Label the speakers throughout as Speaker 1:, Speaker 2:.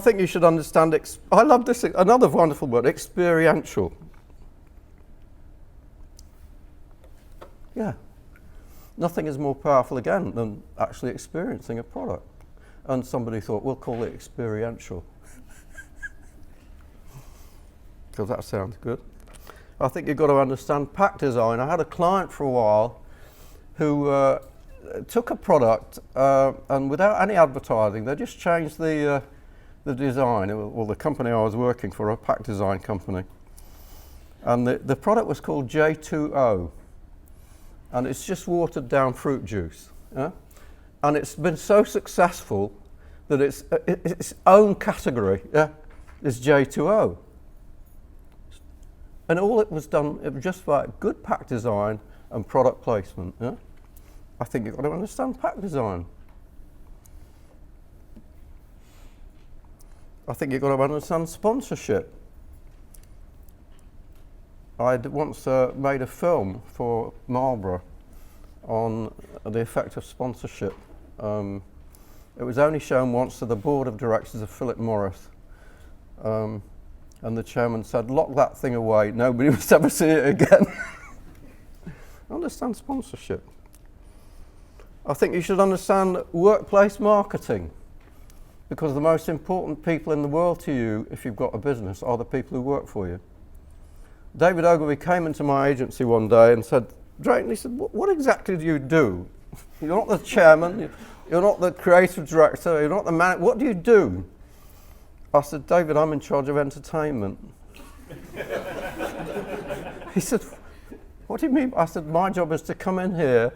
Speaker 1: I think you should understand, I love this, another wonderful word, experiential. Yeah. Nothing is more powerful, again, than actually experiencing a product. And somebody thought, we'll call it experiential. Because that sounds good. I think you've got to understand pack design. I had a client for a while who took a product and without any advertising, they just changed the design. Well, the company I was working for, a pack design company. And the product was called J2O. And it's just watered down fruit juice. Yeah? And it's been so successful that its own category, yeah, is J2O. And all it was done, it was just like good pack design and product placement. Yeah? I think you've got to understand pack design. I think you've got to understand sponsorship. I'd once made a film for Marlborough on the effect of sponsorship. It was only shown once to the board of directors of Philip Morris. And the chairman said, lock that thing away, nobody must ever see it again. Understand sponsorship. I think you should understand workplace marketing, because the most important people in the world to you, if you've got a business, are the people who work for you. David Ogilvy came into my agency one day and said, Drayton, he said, what exactly do you do? You're not the chairman, you're not the creative director, you're not the manager, what do you do? I said, David, I'm in charge of entertainment. He said, what do you mean? I said, my job is to come in here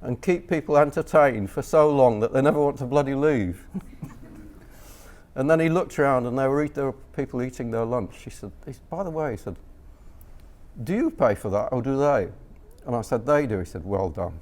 Speaker 1: and keep people entertained for so long that they never want to bloody leave. And then he looked around and there were people eating their lunch. He said, by the way, he said, do you pay for that or do they? And I said, they do. He said, well done.